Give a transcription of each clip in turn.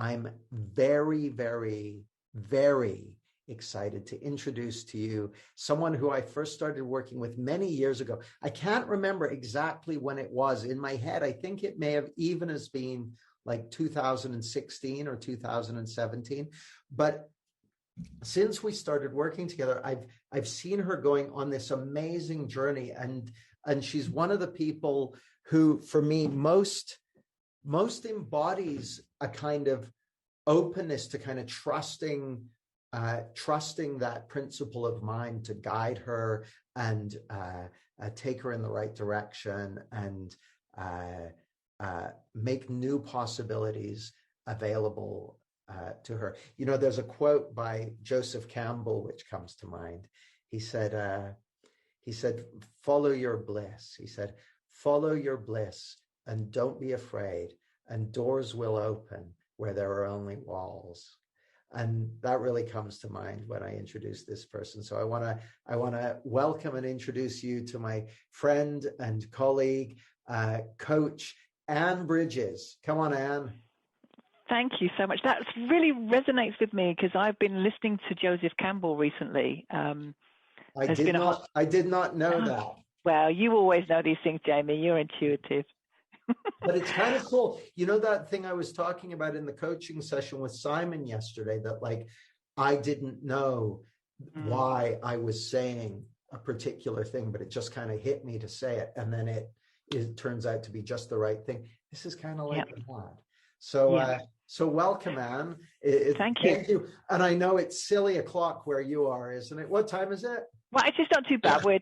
I'm very, very, very excited to introduce to you someone who I first started working with many years ago. I can't remember exactly when it was. In my head, I think it may have even as been like 2016 or 2017. But since we started working together, I've seen her going on this amazing journey, and she's one of the people who, for me, most embodies a kind of openness to kind of trusting that principle of mind to guide her and take her in the right direction and make new possibilities available to her. You know, there's a quote by Joseph Campbell which comes to mind. He said, "Follow your bliss." He said, "Follow your bliss and don't be afraid, and doors will open where there are only walls." And that really comes to mind when I introduce this person. So I want to welcome and introduce you to my friend and colleague, coach Anne Bridges. Come on, Anne. Thank you so much. That really resonates with me because I've been listening to Joseph Campbell recently. I did not know that. Well, you always know these things, Jamie. You're intuitive. But it's kind of cool. You know, that thing I was talking about in the coaching session with Simon yesterday, that like I didn't know why I was saying a particular thing, but it just kind of hit me to say it. And then it turns out to be just the right thing. This is kind of like that. So, so welcome, Anne. Thank you. And I know it's silly o'clock where you are, isn't it? What time is it? Well, it's just not too bad. We're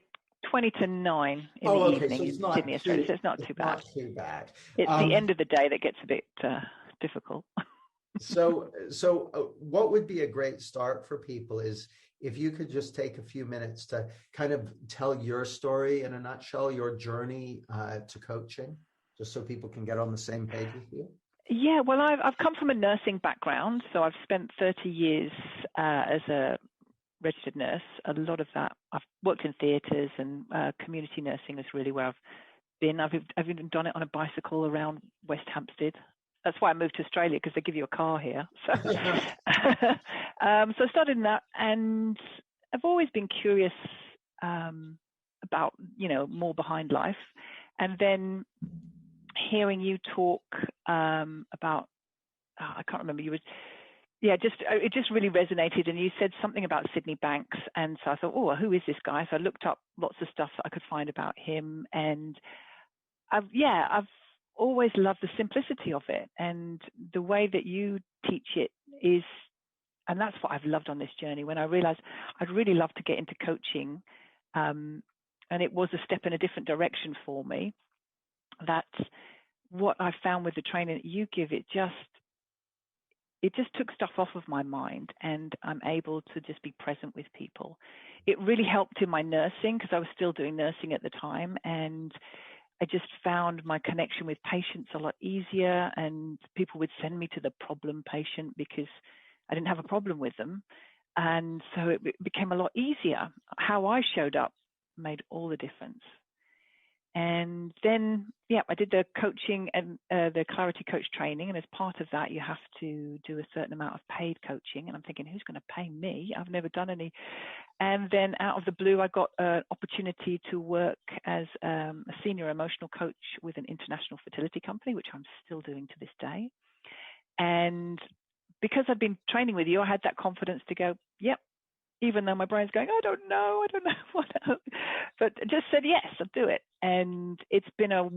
20 to 9 in the evening in Sydney, Australia, so it's not too bad. Not too bad. It's the end of the day that gets a bit difficult. So what would be a great start for people is if you could just take a few minutes to kind of tell your story in a nutshell, your journey to coaching, just so people can get on the same page with you. Yeah, well, I've come from a nursing background, so I've spent 30 years as a registered nurse. A lot of that, I've worked in theatres, and community nursing is really where I've been. I've even done it on a bicycle around West Hampstead. That's why I moved to Australia, because they give you a car here. So, so I started in that, and I've always been curious about, more behind life. And then hearing you talk about, I can't remember, it just really resonated. And you said something about Sydney Banks. And so I thought, oh, who is this guy? So I looked up lots of stuff that I could find about him. And I've always loved the simplicity of it. And the way that you teach it is, and that's what I've loved on this journey. When I realized I'd really love to get into coaching, and it was a step in a different direction for me, that what I found with the training that you give, it just took stuff off of my mind, and I'm able to just be present with people. It really helped in my nursing, because I was still doing nursing at the time, and I just found my connection with patients a lot easier, and people would send me to the problem patient because I didn't have a problem with them. And so it became a lot easier. How I showed up made all the difference. And then, I did the coaching and the Clarity Coach training. And as part of that, you have to do a certain amount of paid coaching. And I'm thinking, who's going to pay me? I've never done any. And then out of the blue, I got an opportunity to work as a senior emotional coach with an international fertility company, which I'm still doing to this day. And because I've been training with you, I had that confidence to go, yep. Even though my brain's going, I don't know what else. But just said, yes, I'll do it. And it's been a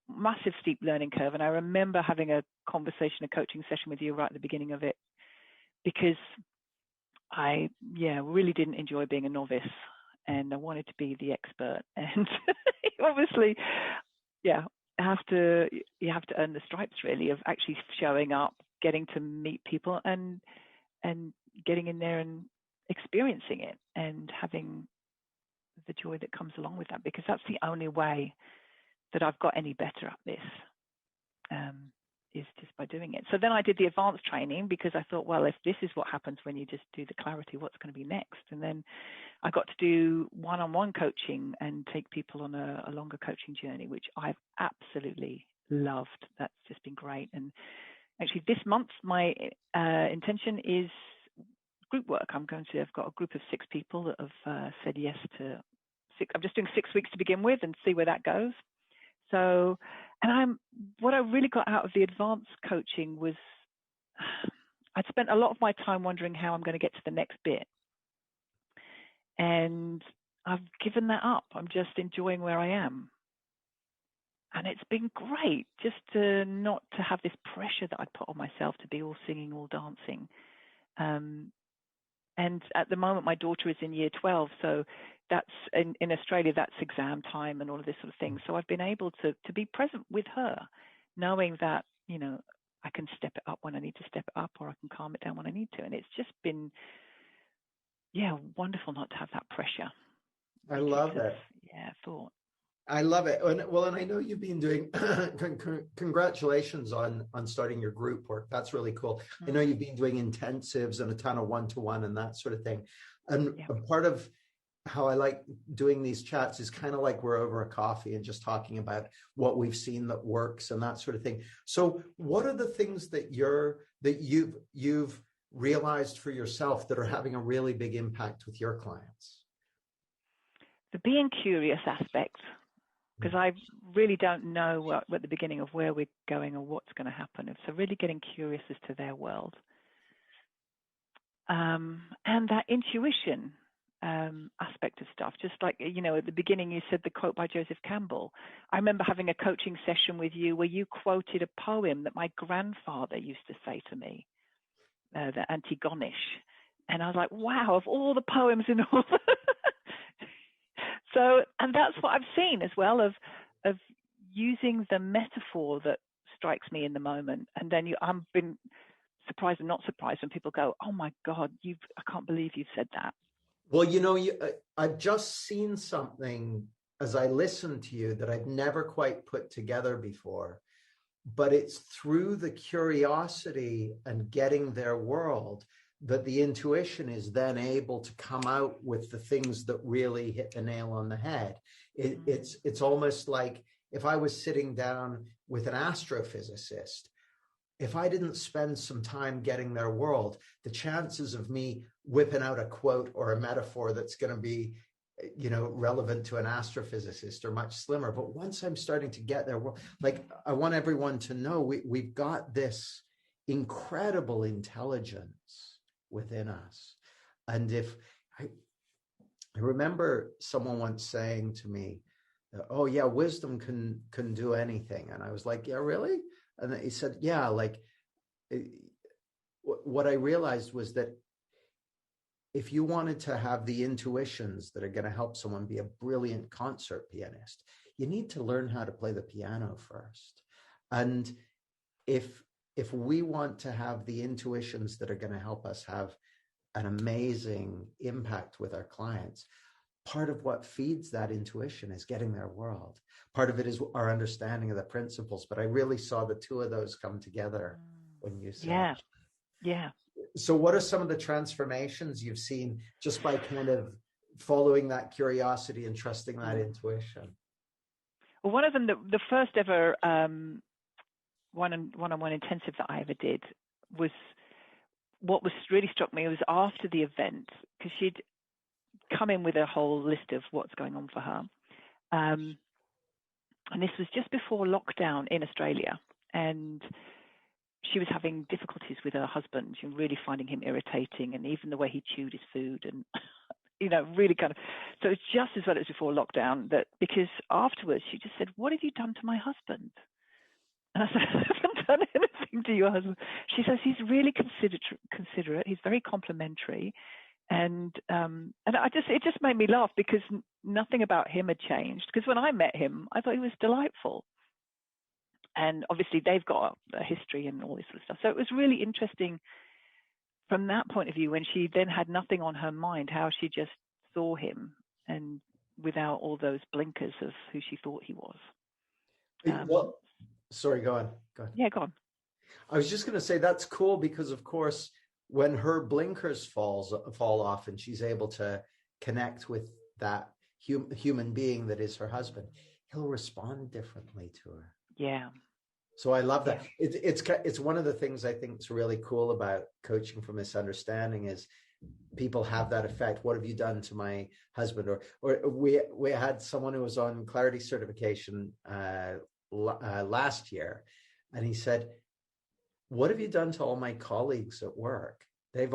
massive steep learning curve. And I remember having a conversation, a coaching session with you right at the beginning of it, because I, really didn't enjoy being a novice, and I wanted to be the expert. And obviously, you have to earn the stripes, really, of actually showing up, getting to meet people, and getting in there and experiencing it and having the joy that comes along with that, because that's the only way that I've got any better at this, is just by doing it. So then I did the advanced training, because I thought, well, if this is what happens when you just do the clarity, what's going to be next? And then I got to do one-on-one coaching and take people on a longer coaching journey, which I've absolutely loved. That's just been great. And actually this month, my intention is group work. I've got a group of 6 people that have said yes to 6. I'm just doing 6 weeks to begin with and see where that goes. So, and what I really got out of the advanced coaching was I'd spent a lot of my time wondering how I'm going to get to the next bit. And I've given that up. I'm just enjoying where I am. And it's been great just to not to have this pressure that I'd put on myself to be all singing, all dancing. And at the moment, my daughter is in year 12. So that's in Australia, that's exam time and all of this sort of thing. So I've been able to be present with her, knowing that, you know, I can step it up when I need to step it up, or I can calm it down when I need to. And it's just been, wonderful not to have that pressure. I love it. Thought. I love it. And I know you've been doing, congratulations on starting your group work. That's really cool. I know you've been doing intensives and a ton of one-to-one and that sort of thing. And a part of how I like doing these chats is kind of like we're over a coffee and just talking about what we've seen that works and that sort of thing. So what are the things that you've realized for yourself that are having a really big impact with your clients? The being curious aspect, because I really don't know at the beginning of where we're going or what's going to happen. So really getting curious as to their world. And that intuition aspect of stuff, just like, you know, at the beginning you said the quote by Joseph Campbell. I remember having a coaching session with you where you quoted a poem that my grandfather used to say to me, the Antigonish. And I was like, wow, of all the poems in all So, and that's what I've seen as well of using the metaphor that strikes me in the moment. And then I've been surprised and not surprised when people go, oh my God, I can't believe you've said that. Well, you know, I've just seen something as I listened to you that I'd never quite put together before, but it's through the curiosity and getting their world that the intuition is then able to come out with the things that really hit the nail on the head. It's almost like if I was sitting down with an astrophysicist, if I didn't spend some time getting their world, the chances of me whipping out a quote or a metaphor that's going to be, you know, relevant to an astrophysicist are much slimmer. But once I'm starting to get their world, like I want everyone to know we've got this incredible intelligence within us. And if I remember someone once saying to me, oh yeah, wisdom can do anything. And I was like, yeah, really? And he said, yeah, like what I realized was that if you wanted to have the intuitions that are going to help someone be a brilliant concert pianist, you need to learn how to play the piano first. And if we want to have the intuitions that are going to help us have an amazing impact with our clients, part of what feeds that intuition is getting their world. Part of it is our understanding of the principles. But I really saw the two of those come together when you said. Yeah. So what are some of the transformations you've seen just by kind of following that curiosity and trusting that intuition? Well, one of them, the first ever one-on-one intensive that I ever did was, what was really struck me was after the event, because she'd come in with a whole list of what's going on for her. And this was just before lockdown in Australia. And she was having difficulties with her husband, she was really finding him irritating, and even the way he chewed his food and, you know, really kind of, so it's just as well as before lockdown, that because afterwards she just said, what have you done to my husband? And I said, I haven't done anything to your husband. She says, he's really considerate. He's very complimentary. And it just made me laugh because nothing about him had changed. Because when I met him, I thought he was delightful. And obviously they've got a history and all this sort of stuff. So it was really interesting from that point of view, when she then had nothing on her mind, how she just saw him and without all those blinkers of who she thought he was. Well, sorry, go on. Yeah, go on. I was just going to say that's cool because, of course, when her blinkers fall off and she's able to connect with that human being that is her husband, he'll respond differently to her. Yeah. So I love that. It's one of the things I think is really cool about coaching for misunderstanding is people have that effect. What have you done to my husband? Or we had someone who was on Clarity certification last year, and he said, "What have you done to all my colleagues at work? They've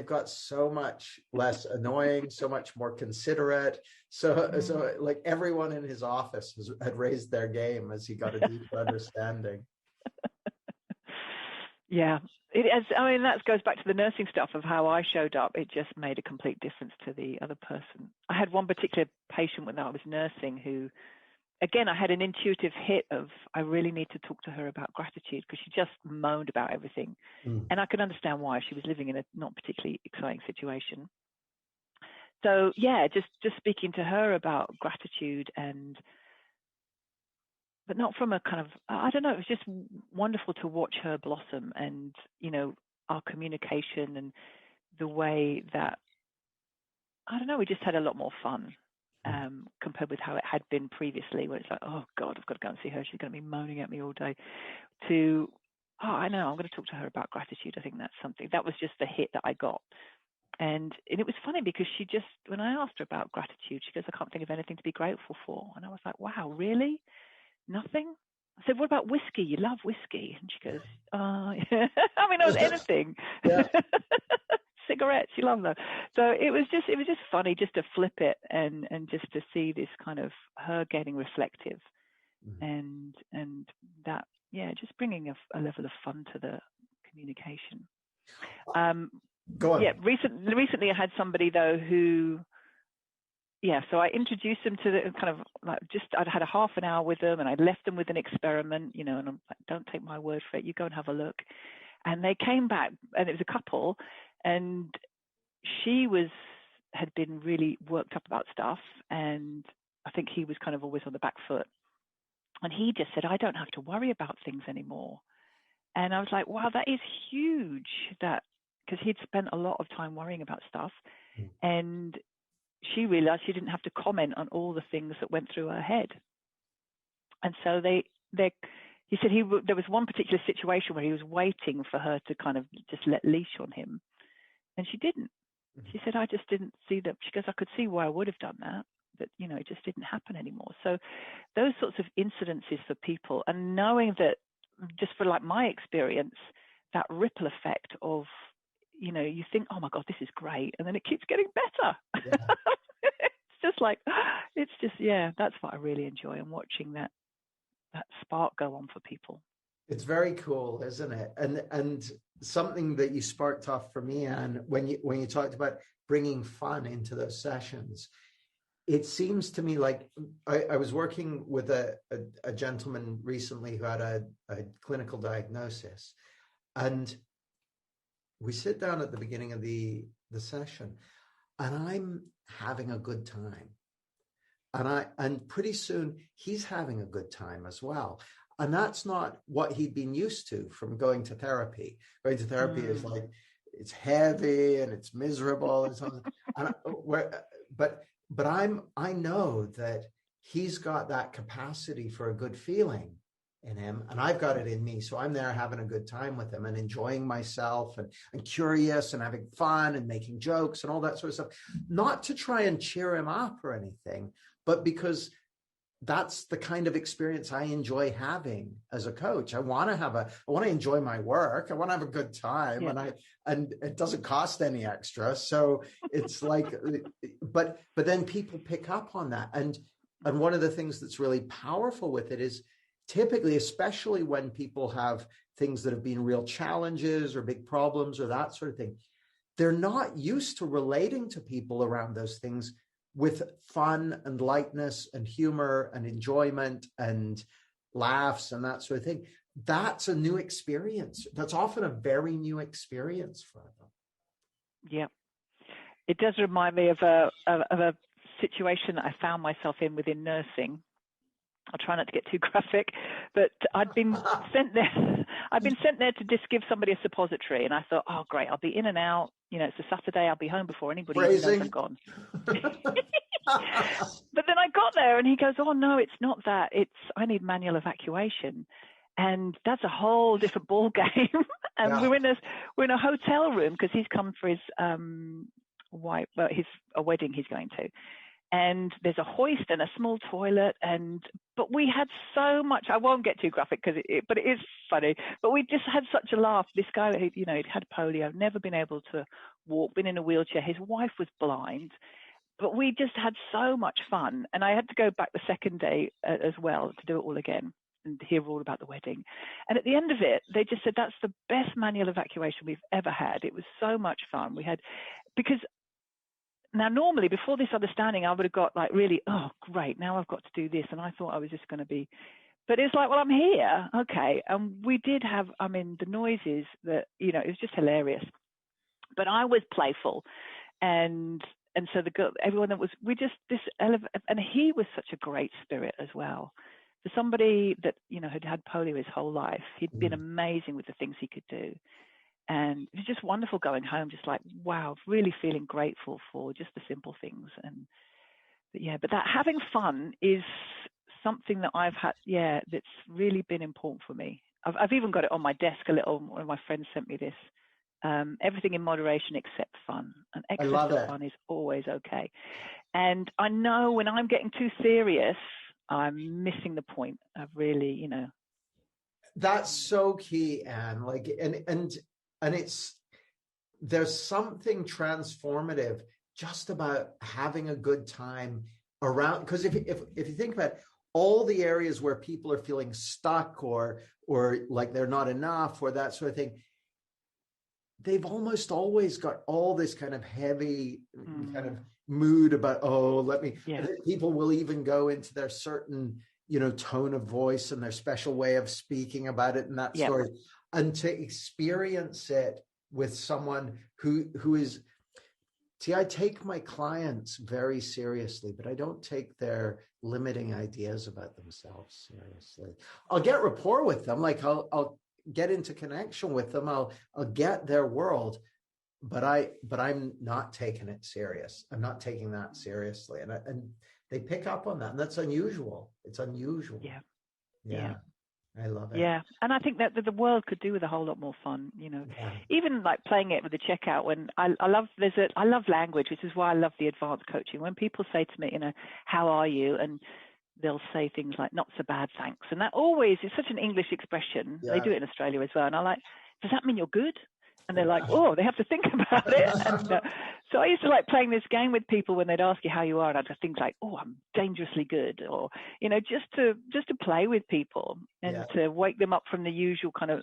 got so much less annoying, so much more considerate. So like everyone in his office had raised their game as he got a deeper understanding." Yeah, that goes back to the nursing stuff of how I showed up. It just made a complete difference to the other person. I had one particular patient when I was nursing who, again, I had an intuitive hit of, I really need to talk to her about gratitude because she just moaned about everything. And I could understand why. She was living in a not particularly exciting situation. So yeah, just speaking to her about gratitude, but not from a kind of, I don't know, it was just wonderful to watch her blossom, and, our communication and the way that, I don't know, we just had a lot more fun compared with how it had been previously, where it's like, oh God, I've got to go and see her. She's going to be moaning at me all day. To, I know, I'm going to talk to her about gratitude. I think that's something, that was just the hit that I got. And it was funny because she just, when I asked her about gratitude, she goes, I can't think of anything to be grateful for. And I was like, wow, really? Nothing? I said, what about whiskey? You love whiskey. And she goes, yeah. I mean, it was anything. Cigarettes, you love them. So it was just funny just to flip it and just to see this kind of her getting reflective and that, just bringing a level of fun to the communication. Go on. Yeah, recently I had somebody though who, so I introduced them to the kind of like I'd had a half an hour with them, and I left them with an experiment, and I'm like, don't take my word for it, you go and have a look. And they came back, and it was a couple, and she had been really worked up about stuff, and I think he was kind of always on the back foot. And he just said, I don't have to worry about things anymore. And I was like, wow, that is huge, because he'd spent a lot of time worrying about stuff. And she realized she didn't have to comment on all the things that went through her head. And so he said there was one particular situation where he was waiting for her to kind of just let leash on him. And she didn't. She said, I just didn't see that. She goes, I could see why I would have done that, but, it just didn't happen anymore. So those sorts of incidences for people, and knowing that, just for like my experience, that ripple effect of, you think, oh my God, this is great. And then it keeps getting better. Yeah. That's what I really enjoy, and watching that spark go on for people. It's very cool, isn't it? And something that you sparked off for me, Anne, when you talked about bringing fun into those sessions, it seems to me like I was working with a gentleman recently who had a clinical diagnosis, and we sit down at the beginning of the session, and I'm having a good time. And pretty soon he's having a good time as well. And that's not what he'd been used to from going to therapy. Going to therapy is like, it's heavy and it's miserable and something. But I know that he's got that capacity for a good feeling in him, and I've got it in me. So I'm there having a good time with him and enjoying myself and curious and having fun and making jokes and all that sort of stuff. Not to try and cheer him up or anything, but because that's the kind of experience I enjoy having as a coach. I want to enjoy my work. I want to have a good time, and it doesn't cost any extra. So it's like, but then people pick up on that. And one of the things that's really powerful with it is typically, especially when people have things that have been real challenges or big problems or that sort of thing, they're not used to relating to people around those things with fun and lightness and humor and enjoyment and laughs and that sort of thing. That's a new experience. That's often a very new experience for them. Yeah. It does remind me of a situation that I found myself in within nursing. I'll try not to get too graphic, but I'd been sent there to just give somebody a suppository, and I thought, oh great, I'll be in and out. It's a Saturday, I'll be home before anybody knows I'm gone. But then I got there, and he goes, oh no, it's not that. I need manual evacuation. And that's a whole different ball game. And Yeah. we're in a hotel room because he's come for his a wedding he's going to. And there's a hoist and a small toilet, but we had so much. I won't get too graphic but it is funny. But we just had such a laugh. This guy, he'd had polio, never been able to walk, been in a wheelchair. His wife was blind, but we just had so much fun. And I had to go back the second day as well to do it all again and hear all about the wedding. And at the end of it, they just said, that's the best manual evacuation we've ever had. It was so much fun. Because now normally before this understanding, I would have got like really, oh, great, now I've got to do this. And I thought I was just going to be, but it's like, well, I'm here. Okay. And we did have, the noises that, it was just hilarious. But I was playful. And so everyone that was, and he was such a great spirit as well. For somebody that, had polio his whole life, he'd been amazing with the things he could do. And it was just wonderful going home, just like, wow, really feeling grateful for just the simple things. But that having fun is something that I've had, that's really been important for me. I've even got it on my desk a little. One of my friends sent me this. Everything in moderation except fun. And excess of fun is always okay. And I know when I'm getting too serious, I'm missing the point of really, That's so key, Anne. Like, and there's something transformative just about having a good time around. Because if you think about it, all the areas where people are feeling stuck or like they're not enough or that sort of thing, they've almost always got all this kind of heavy kind of mood about, people will even go into their certain, tone of voice and their special way of speaking about it and that story. And to experience it with someone who is, see, I take my clients very seriously, but I don't take their limiting ideas about themselves seriously. I'll get rapport with them. Like I'll get into connection with them. I'll get their world, but I'm not taking it serious. I'm not taking that seriously. And they pick up on that. And that's unusual. It's unusual. Yeah. I love it. Yeah. And I think that the world could do with a whole lot more fun, even like playing it with the checkout when I love language, which is why I love the advanced coaching. When people say to me, how are you? And they'll say things like, not so bad, thanks. And that always is such an English expression. Yeah. They do it in Australia as well. And I'm like, does that mean you're good? And they're like, oh, they have to think about it. And, so I used to like playing this game with people when they'd ask you how you are. And I'd just think like, oh, I'm dangerously good. Or, just to play with people and to wake them up from the usual kind of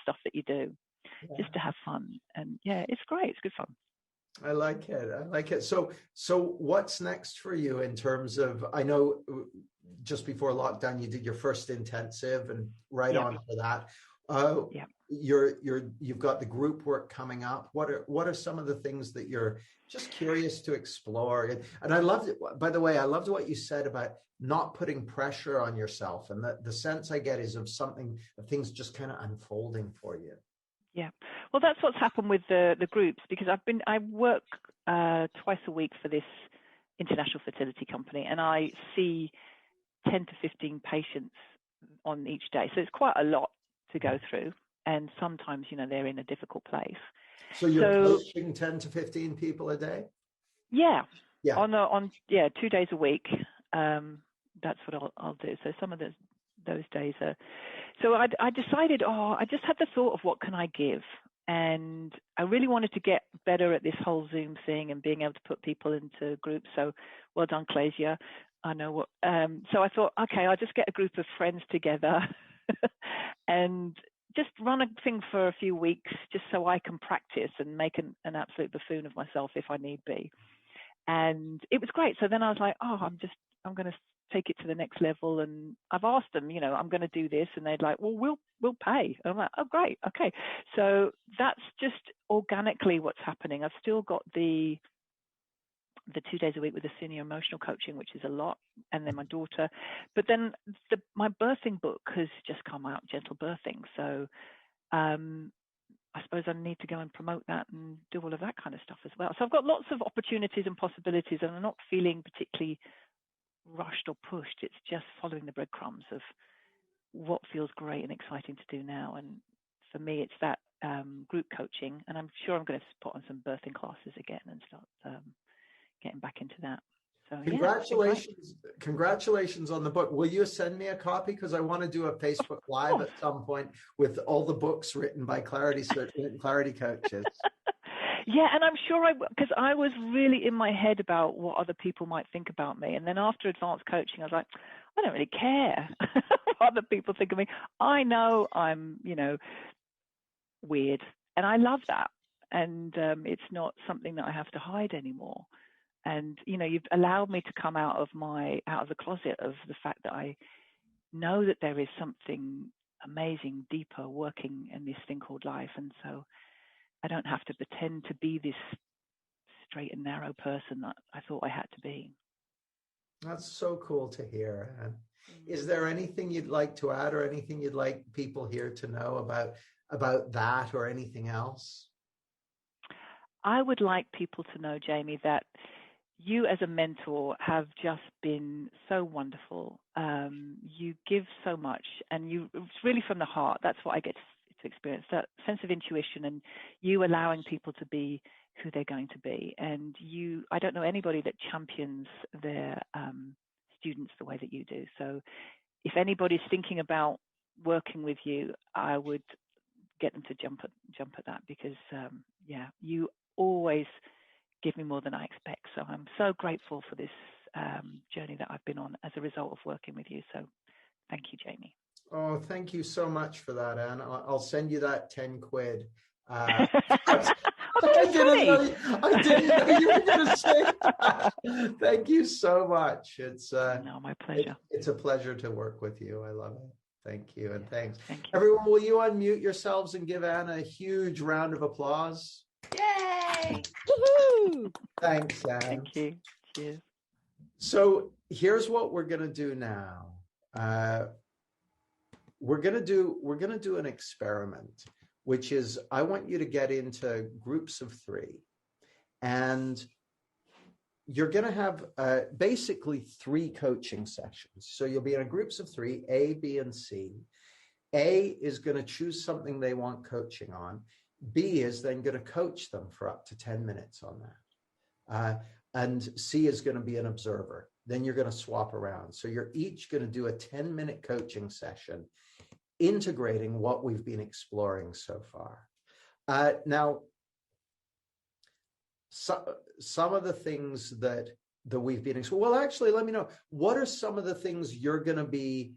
stuff that you do, just to have fun. And it's great. It's good fun. I like it. So what's next for you in terms of, I know just before lockdown, you did your first intensive and on for that. You've got the group work coming up. What are some of the things that you're just curious to explore? And I loved it. By the way, I loved what you said about not putting pressure on yourself. And the sense I get is of things just kind of unfolding for you. Yeah, well, that's what's happened with the groups, because I work twice a week for this international fertility company, and I see 10 to 15 patients on each day. So it's quite a lot to go through, and sometimes they're in a difficult place. So you're coaching 10 to 15 people a day? Yeah. On 2 days a week. That's what I'll do. So some of those days are. So I decided, I just had the thought of what can I give? And I really wanted to get better at this whole Zoom thing and being able to put people into groups. So well done, Clasia. I know what. So I thought, okay, I'll just get a group of friends together and just run a thing for a few weeks just so I can practice and make an absolute buffoon of myself if I need be. And it was great. So then I was like, I'm going to take it to the next level. And I've asked them, I'm going to do this. And they'd like, well, we'll pay. And I'm like, oh, great. Okay. So that's just organically what's happening. I've still got the 2 days a week with the senior emotional coaching, which is a lot. And then my daughter, but then my birthing book has just come out, Gentle Birthing. So, I suppose I need to go and promote that and do all of that kind of stuff as well. So I've got lots of opportunities and possibilities, and I'm not feeling particularly rushed or pushed. It's just following the breadcrumbs of what feels great and exciting to do now. And for me, it's that group coaching, and I'm sure I'm going to put on some birthing classes again and start getting back into that. So congratulations on the book. Will you send me a copy? Because I want to do a Facebook Live at some point with all the books written by Clarity coaches. Yeah, and I'm sure because I was really in my head about what other people might think about me. And then after advanced coaching, I was like, I don't really care what other people think of me. I know I'm, weird, and I love that. And it's not something that I have to hide anymore. And, you've allowed me to come out of the closet of the fact that I know that there is something amazing, deeper working in this thing called life. And so I don't have to pretend to be this straight and narrow person that I thought I had to be. That's so cool to hear. And is there anything you'd like to add, or anything you'd like people here to know about that, or anything else? I would like people to know, Jamie, that you as a mentor have just been so wonderful. You give so much, and it's really from the heart. That's what I get to experience, that sense of intuition, and you allowing people to be who they're going to be. And I don't know anybody that champions their students the way that you do. So if anybody's thinking about working with you, I would get them to jump at that, because you always give me more than I expect. So I'm so grateful for this journey that I've been on as a result of working with you. So thank you, Jamie. Oh, thank you so much for that, Anne. I'll send you that 10 quid. I didn't know you were going to say that. Thank you so much. It's no, my pleasure. It's a pleasure to work with you. I love it. Thank you, and thanks. Thank you. Everyone, will you unmute yourselves and give Anne a huge round of applause? Yay! Woohoo! Thanks, Anne. Thank you. Cheers. So here's what we're going to do now. We're going to do an experiment, which is I want you to get into groups of 3, and you're going to have basically 3 coaching sessions. So you'll be in groups of 3, A, B, and C. A is going to choose something they want coaching on. B is then going to coach them for up to 10 minutes on that. And C is going to be an observer. Then you're going to swap around. So you're each going to do a 10-minute coaching session, integrating what we've been exploring so far. Now, some of the things that we've been exploring, well, actually, let me know, what are some of the things you're going to be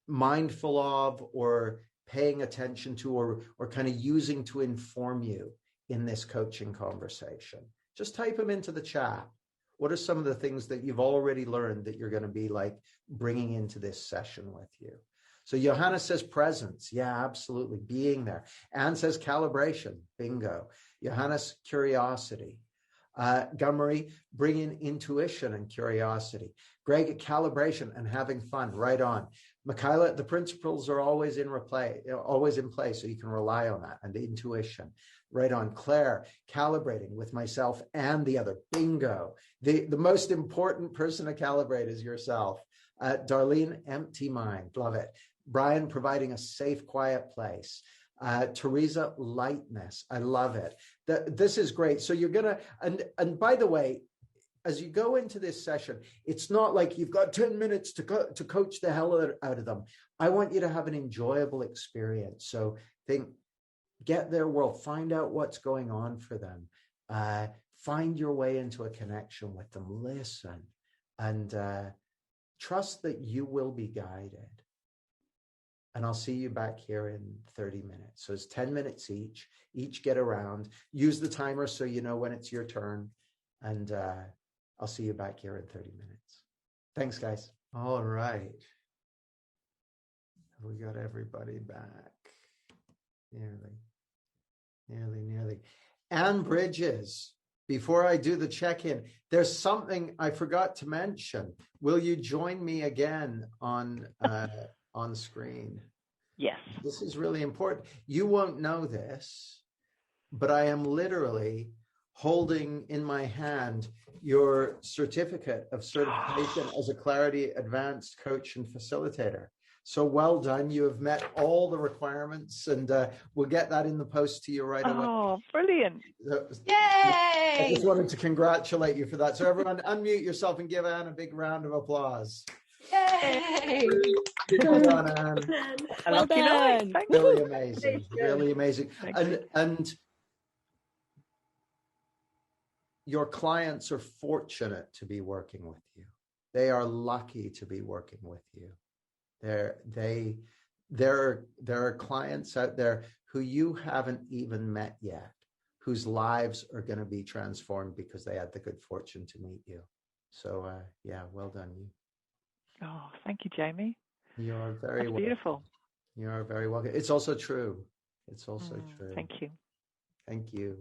mindful of, or paying attention to, or kind of using to inform you in this coaching conversation? Just type them into the chat. What are some of the things that you've already learned that you're going to be like bringing into this session with you? So Johanna says presence. Yeah, absolutely. Being there. Anne says calibration. Bingo. Johanna's curiosity. Gunmarie, bringing intuition and curiosity. Greg, calibration and having fun. Right on. Michaela, the principles are always in play, so you can rely on that, and the intuition. Right on. Claire, calibrating with myself and the other. Bingo. The most important person to calibrate is yourself. Darlene, empty mind. Love it. Brian, providing a safe, quiet place. Teresa, lightness. I love it. This is great. So you're going to, and by the way, as you go into this session, it's not like you've got 10 minutes to coach the hell out of them. I want you to have an enjoyable experience. So get their world, find out what's going on for them. Find your way into a connection with them. Listen, and trust that you will be guided. And I'll see you back here in 30 minutes. So it's 10 minutes each get around. Use the timer so you know when it's your turn. And I'll see you back here in 30 minutes. Thanks, guys. All right. We got everybody back. Nearly. Anne Bridges, before I do the check-in, there's something I forgot to mention. Will you join me again on screen? Yes. This is really important. You won't know this, but I am literally holding in my hand your certificate of certification as a Clarity Advanced Coach and Facilitator. So well done. You have met all the requirements, and we'll get that in the post to you right away. Oh, brilliant. Yay! I just wanted to congratulate you for that. So everyone unmute yourself and give Anne a big round of applause. Yay! Well done, Anne. Well done. Really amazing. Really amazing. And your clients are fortunate to be working with you. They are lucky to be working with you. There are clients out there who you haven't even met yet, whose lives are going to be transformed because they had the good fortune to meet you. So yeah, well done you. Oh, thank you, Jamie. You are very welcome. Beautiful. You are very welcome. It's also true. It's also true. Thank you. Thank you.